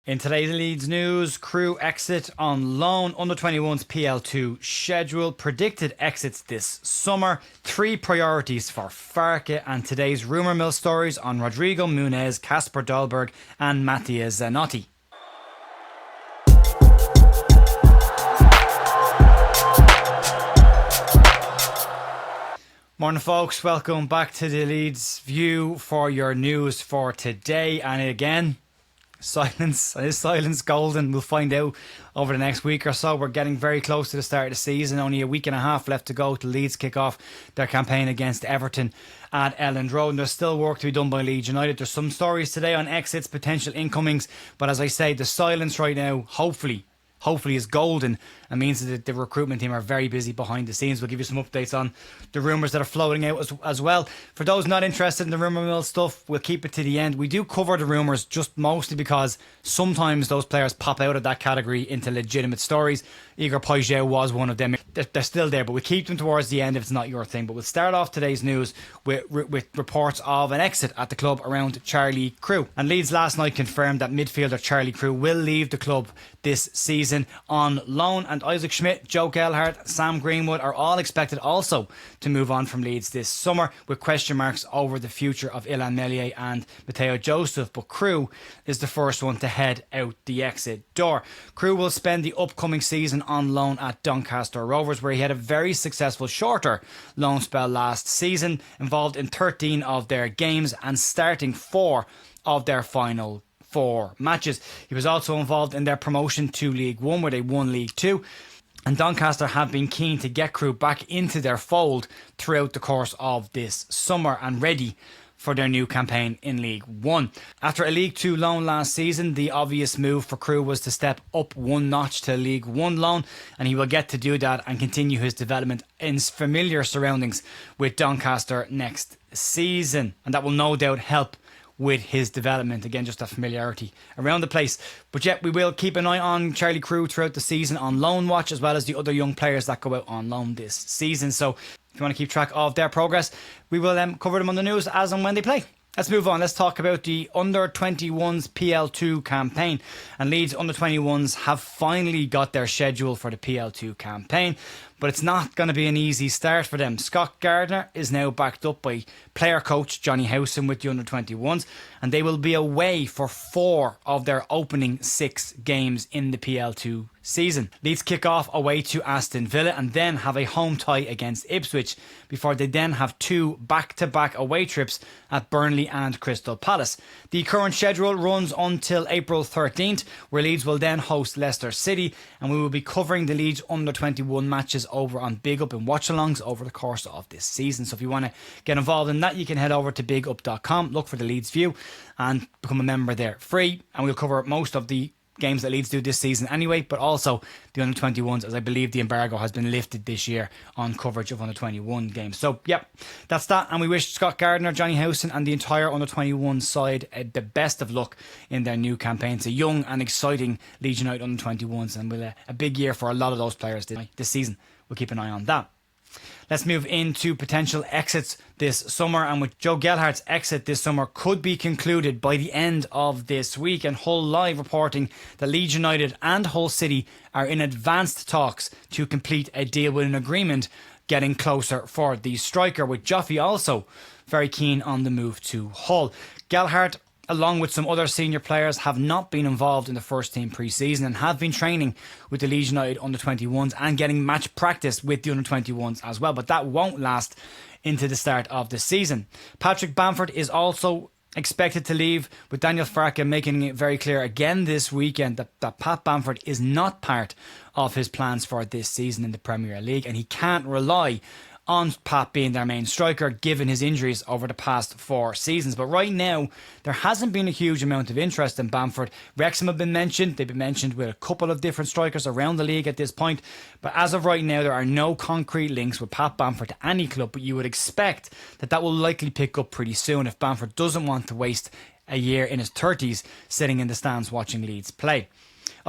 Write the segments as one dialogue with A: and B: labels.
A: In today's Leeds news, Crew exit on loan, under-21s PL2 schedule, predicted exits this summer, 3 priorities for Farke, and today's rumour mill stories on Rodrigo Muniz, Kasper Dolberg and Zanotti. Morning folks, welcome back to the Leeds View for your news for today. And again, silence. Is silence golden? We'll find out over the next week or so. We're getting very close to the start of the season. Only a week and a half left to go till Leeds kick off their campaign against Everton at Elland Road. And there's still work to be done by Leeds United. There's some stories today on exits, potential incomings. But as I say, the silence right now, hopefully is golden, and means that the recruitment team are very busy behind the scenes. We'll give you some updates on the rumours that are floating out as well. For those not interested in the rumour mill stuff, we'll keep it to the end. We do cover the rumours just mostly because sometimes those players pop out of that category into legitimate stories. Igor Pajau was one of them. They're still there, but we keep them towards the end if it's not your thing. But we'll start off today's news with reports of an exit at the club around Charlie Crew. And Leeds last night confirmed that midfielder Charlie Crew will leave the club this season on loan, and Isaac Schmidt, Joe Gelhardt, Sam Greenwood are all expected also to move on from Leeds this summer, with question marks over the future of Ilan Meslier and Matteo Joseph. But Crew is the first one to head out the exit door. Crew will spend the upcoming season on loan at Doncaster Rovers, where he had a very successful shorter loan spell last season, involved in 13 of their games and starting 4 of their final 4 matches. He was also involved in their promotion to League One, where they won League Two. And Doncaster have been keen to get Crew back into their fold throughout the course of this summer and ready for their new campaign in League One. After a League Two loan last season, the obvious move for Crew was to step up one notch to League One loan, and he will get to do that and continue his development in familiar surroundings with Doncaster next season. And that will no doubt help with his development. Again, just that familiarity around the place. But yet, we will keep an eye on Charlie Crew throughout the season on loan watch, as well as the other young players that go out on loan this season. So if you want to keep track of their progress, we will cover them on the news as and when they play. Let's move on. Let's talk about the under-21s PL2 campaign. And Leeds under-21s have finally got their schedule for the PL2 campaign, but it's not going to be an easy start for them. Scott Gardner is now backed up by player coach Johnny Howson with the under-21s, and they will be away for 4 of their opening 6 games in the PL2 season. Leeds kick off away to Aston Villa and then have a home tie against Ipswich, before they then have 2 back-to-back away trips at Burnley and Crystal Palace. The current schedule runs until April 13th, where Leeds will then host Leicester City, and we will be covering the Leeds under-21 matches over on Big Up and watch-alongs over the course of this season. So if you want to get involved in that, you can head over to bigup.com, look for the Leeds View and become a member there free, and we'll cover most of the games that Leeds do this season anyway, but also the under-21s, as I believe the embargo has been lifted this year on coverage of under-21 games. So yep, that's that, and we wish Scott Gardner, Johnny Howson and the entire under-21 side the best of luck in their new campaign. It's a young and exciting Leeds United under-21s, and will a big year for a lot of those players this season. We'll keep an eye on that. Let's move into potential exits this summer, and with Joe Gelhardt's exit this summer could be concluded by the end of this week, and Hull Live reporting that Leeds United and Hull City are in advanced talks to complete a deal with an agreement getting closer for the striker, with Joffy also very keen on the move to Hull. Gelhardt, along with some other senior players, have not been involved in the first team pre-season and have been training with the Leeds United under-21s and getting match practice with the under-21s as well, but that won't last into the start of the season. Patrick Bamford is also expected to leave, with Daniel Farke making it very clear again this weekend that Pat Bamford is not part of his plans for this season in the Premier League, and he can't rely on Pat being their main striker given his injuries over the past 4 seasons. But right now, there hasn't been a huge amount of interest in Bamford. Wrexham have been mentioned. They've been mentioned with a couple of different strikers around the league at this point. But as of right now, there are no concrete links with Pat Bamford to any club. But you would expect that will likely pick up pretty soon if Bamford doesn't want to waste a year in his 30s sitting in the stands watching Leeds play.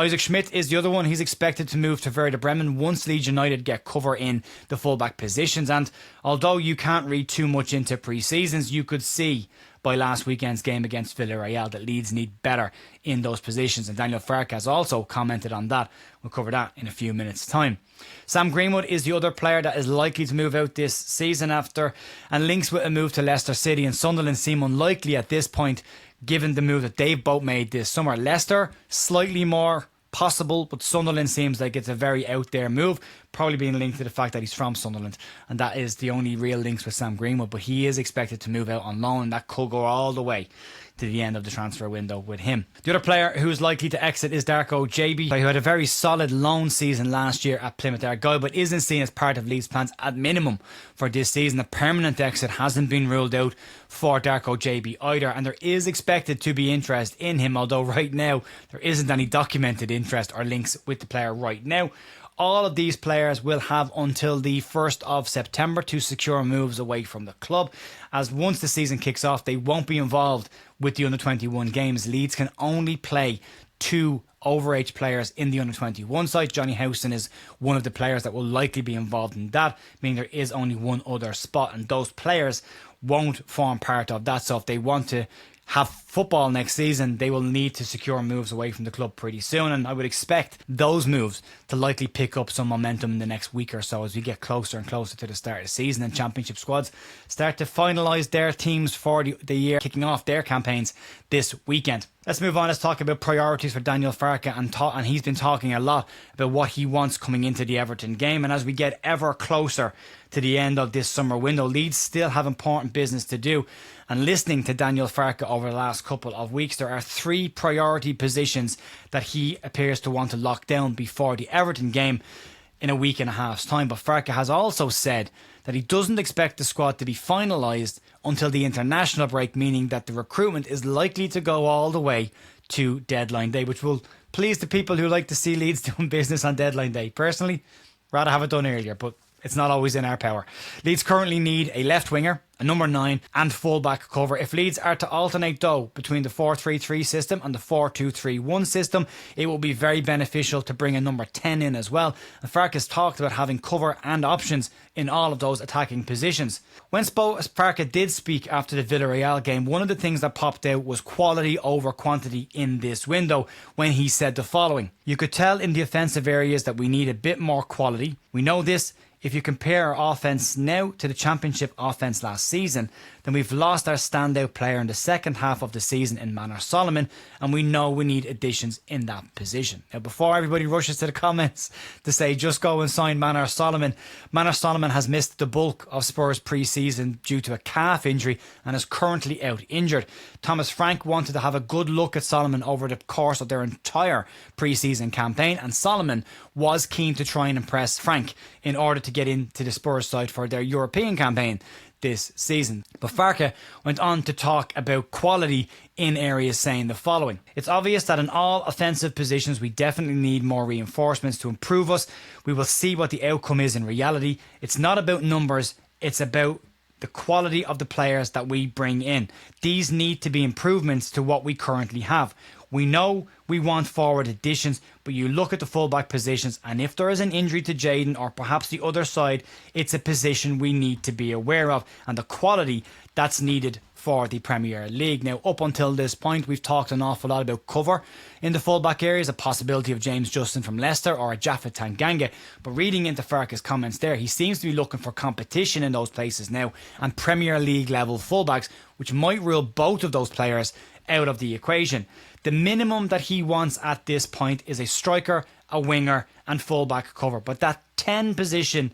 A: Isaac Schmidt is the other one. He's expected to move to Werder Bremen once Leeds United get cover in the fullback positions. And although you can't read too much into pre-seasons, you could see by last weekend's game against Villarreal that Leeds need better in those positions. And Daniel Farke has also commented on that. We'll cover that in a few minutes' time. Sam Greenwood is the other player that is likely to move out this season after, and links with a move to Leicester City and Sunderland seem unlikely at this point given the move that they've both made this summer. Leicester, slightly more possible, but Sunderland seems like it's a very out there move, probably being linked to the fact that he's from Sunderland, and that is the only real links with Sam Greenwood. But he is expected to move out on loan, and that could go all the way to the end of the transfer window with him. The other player who's likely to exit is Darko JB, who had a very solid loan season last year at Plymouth Argyle, but isn't seen as part of Leeds' plans at minimum for this season. A permanent exit hasn't been ruled out for Darko JB either, and there is expected to be interest in him, although right now there isn't any documented interest or links with the player right now. All of these players will have until the 1st of September to secure moves away from the club, as once the season kicks off they won't be involved with the under-21 games. Leeds can only play 2 overage players in the under-21 side. Johnny Howson is one of the players that will likely be involved in that, meaning there is only one other spot, and those players won't form part of that. So if they want to have football next season, they will need to secure moves away from the club pretty soon, and I would expect those moves to likely pick up some momentum in the next week or so as we get closer and closer to the start of the season and championship squads start to finalise their teams for the year, kicking off their campaigns this weekend. Let's move on. Let's talk about priorities for Daniel Farke, and he's been talking a lot about what he wants coming into the Everton game. And as we get ever closer to the end of this summer window, Leeds still have important business to do. And listening to Daniel Farke over the last couple of weeks, there are 3 priority positions that he appears to want to lock down before the Everton game in a week and a half's time. But Farke has also said that he doesn't expect the squad to be finalised until the international break, meaning that the recruitment is likely to go all the way to deadline day, which will please the people who like to see Leeds doing business on deadline day. Personally, rather have it done earlier, but it's not always in our power. Leeds currently need a left winger, a number 9 and full-back cover. If Leeds are to alternate though between the 4-3-3 system and the 4-2-3-1 system, it will be very beneficial to bring a number 10 in as well. And Farke has talked about having cover and options in all of those attacking positions. When Farke did speak after the Villarreal game, one of the things that popped out was quality over quantity in this window when he said the following: "You could tell in the offensive areas that we need a bit more quality. We know this. If you compare our offence now to the Championship offence last season, then we've lost our standout player in the second half of the season in Manor Solomon, and we know we need additions in that position." Now, before everybody rushes to the comments to say just go and sign Manor Solomon has missed the bulk of Spurs pre-season due to a calf injury and is currently out injured. Thomas Frank wanted to have a good look at Solomon over the course of their entire pre-season campaign, and Solomon was keen to try and impress Frank in order to get into the Spurs side for their European campaign this season. But Farke went on to talk about quality in areas, saying the following: "It's obvious that in all offensive positions we definitely need more reinforcements to improve us. We will see what the outcome is in reality. It's not about numbers, it's about the quality of the players that we bring in. These need to be improvements to what we currently have. We know we want forward additions, but you look at the fullback positions, and if there is an injury to Jayden or perhaps the other side, it's a position we need to be aware of and the quality that's needed for the Premier League." Now, up until this point, we've talked an awful lot about cover in the fullback areas, a possibility of James Justin from Leicester or a Jaffa Tanganga. But reading into Farke's comments there, he seems to be looking for competition in those places now and Premier League level fullbacks, which might rule both of those players out of the equation. The minimum that he wants at this point is a striker, a winger and fullback cover. But that 10 position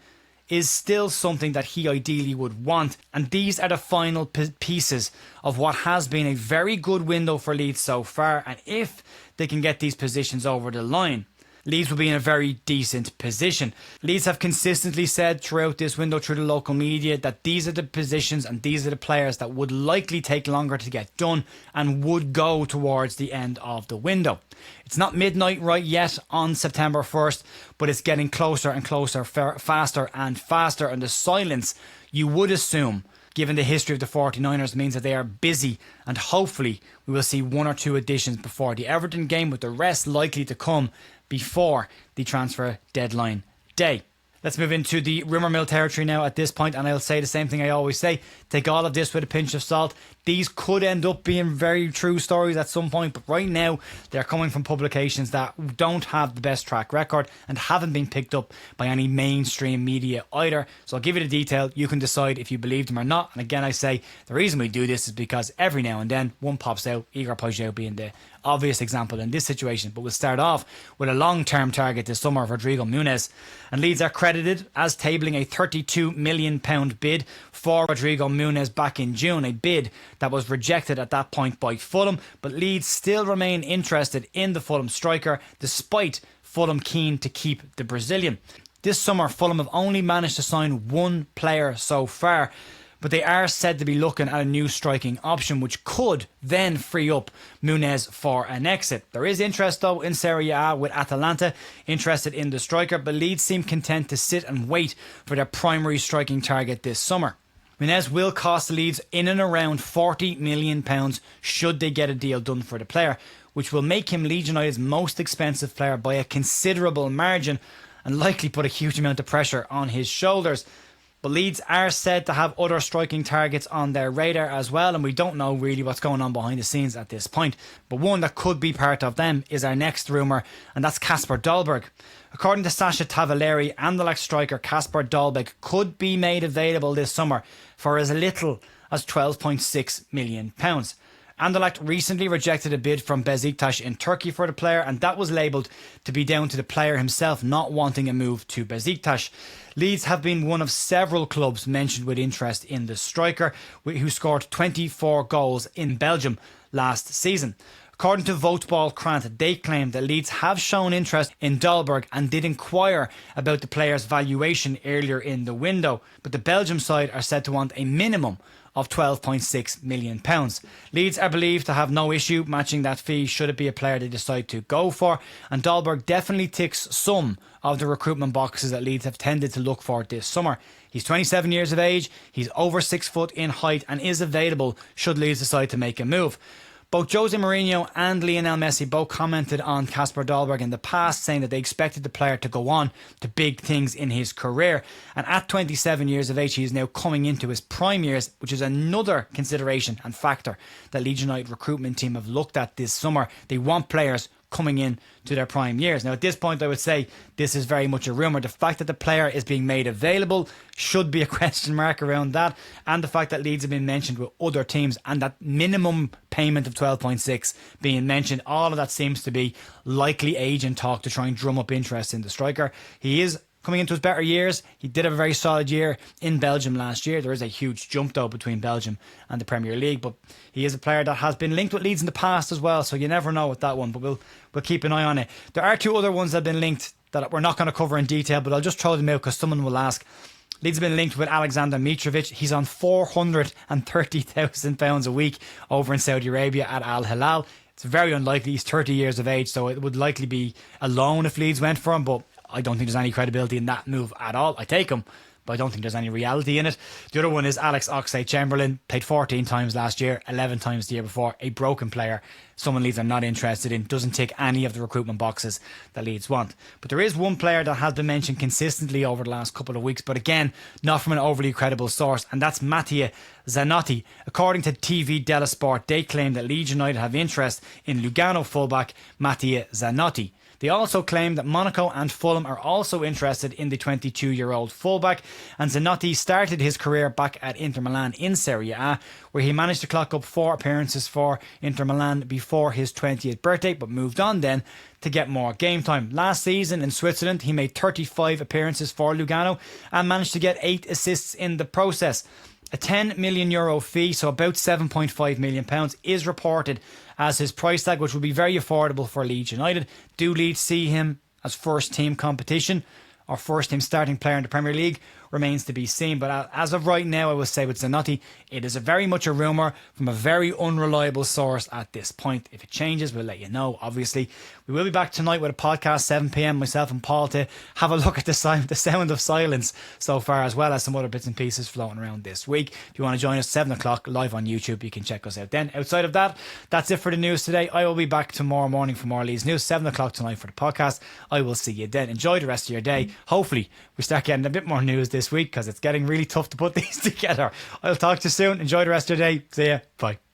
A: is still something that he ideally would want. And these are the final pieces of what has been a very good window for Leeds so far. And if they can get these positions over the line, Leeds will be in a very decent position. Leeds have consistently said throughout this window, through the local media, that these are the positions and these are the players that would likely take longer to get done and would go towards the end of the window. It's not midnight right yet on September 1st, but it's getting closer and closer, faster and faster. And the silence, you would assume, given the history of the 49ers, means that they are busy, and hopefully we will see 1 or 2 additions before the Everton game, with the rest likely to come before the transfer deadline day. Let's move into the rumour mill territory now at this point, and I'll say the same thing I always say. Take all of this with a pinch of salt. These could end up being very true stories at some point, but right now they're coming from publications that don't have the best track record and haven't been picked up by any mainstream media either. So I'll give you the detail. You can decide if you believe them or not. And again, I say the reason we do this is because every now and then one pops out, Igor Pajot being the obvious example in this situation. But we'll start off with a long-term target this summer, Rodrigo Muniz. And Leeds are credited as tabling a £32 million bid for Rodrigo Muniz back in June, a bid that was rejected at that point by Fulham. But Leeds still remain interested in the Fulham striker, despite Fulham keen to keep the Brazilian. This summer, Fulham have only managed to sign one player so far, but they are said to be looking at a new striking option, which could then free up Muniz for an exit. There is interest though in Serie A, with Atalanta interested in the striker, but Leeds seem content to sit and wait for their primary striking target this summer. Muniz will cost Leeds in and around £40 million should they get a deal done for the player, which will make him Leeds United's most expensive player by a considerable margin and likely put a huge amount of pressure on his shoulders. But Leeds are said to have other striking targets on their radar as well, and we don't know really what's going on behind the scenes at this point. But one that could be part of them is our next rumour, and that's Kasper Dolberg. According to Sasha Tavaleri, Anderlecht striker Kasper Dolberg could be made available this summer for as little as £12.6 million. Anderlecht recently rejected a bid from Besiktas in Turkey for the player, and that was labelled to be down to the player himself not wanting a move to Besiktas. Leeds have been one of several clubs mentioned with interest in the striker, who scored 24 goals in Belgium last season. According to Voteball Krant, they claim that Leeds have shown interest in Dolberg and did inquire about the player's valuation earlier in the window, but the Belgium side are said to want a minimum of £12.6 million. Leeds are believed to have no issue matching that fee should it be a player they decide to go for, and Dolberg definitely ticks some of the recruitment boxes that Leeds have tended to look for this summer. He's 27 years of age, he's over 6 foot in height and is available should Leeds decide to make a move. Both Jose Mourinho and Lionel Messi both commented on Kasper Dolberg in the past, saying that they expected the player to go on to big things in his career. And at 27 years of age, he is now coming into his prime years, which is another consideration and factor that Leeds United recruitment team have looked at this summer. They want players coming in to their prime years. Now, at this point, I would say this is very much a rumour. The fact that the player is being made available should be a question mark around that, and the fact that Leeds have been mentioned with other teams and that minimum payment of 12.6 being mentioned, all of that seems to be likely agent talk to try and drum up interest in the striker. He is coming into his better years. He did have a very solid year in Belgium last year. There is a huge jump though between Belgium and the Premier League, but he is a player that has been linked with Leeds in the past as well, so you never know with that one, but we'll keep an eye on it. There are 2 other ones that have been linked that we're not going to cover in detail, but I'll just throw them out because someone will ask. Leeds have been linked with Alexander Mitrovic. He's on £430,000 a week over in Saudi Arabia at Al Hilal. It's very unlikely. He's 30 years of age, so it would likely be a loan if Leeds went for him, but I don't think there's any credibility in that move at all. I take him, but I don't think there's any reality in it. The other one is Alex Oxlade-Chamberlain. Played 14 times last year, 11 times the year before. A broken player. Someone Leeds are not interested in. Doesn't tick any of the recruitment boxes that Leeds want. But there is one player that has been mentioned consistently over the last couple of weeks, but again, not from an overly credible source, and that's Mattia Zanotti. According to TV Della Sport, they claim that Leeds United have interest in Lugano fullback Mattia Zanotti. They also claim that Monaco and Fulham are also interested in the 22-year-old fullback, and Zanotti started his career back at Inter Milan in Serie A, where he managed to clock up 4 appearances for Inter Milan before his 20th birthday, but moved on then to get more game time. Last season in Switzerland, he made 35 appearances for Lugano and managed to get 8 assists in the process. A €10 million fee, so about £7.5 million, is reported as his price tag, which would be very affordable for Leeds United. Do Leeds see him as first team competition or first team starting player in the Premier League? remains to be seen. But as of right now, I will say with Zanotti, it is very much a rumour from a very unreliable source at this point. If it changes, we'll let you know, obviously. We will be back tonight with a podcast, 7 p.m, myself and Paul, to have a look at the sound of silence so far, as well as some other bits and pieces floating around this week. If you want to join us, 7 o'clock live on YouTube, you can check us out then. Outside of that, that's it for the news today. I will be back tomorrow morning for more Leeds news, 7 o'clock tonight for the podcast. I will see you then. Enjoy the rest of your day. Hopefully we start getting a bit more news this week, because it's getting really tough to put these together. I'll talk to you soon. Enjoy the rest of your day. See ya. Bye.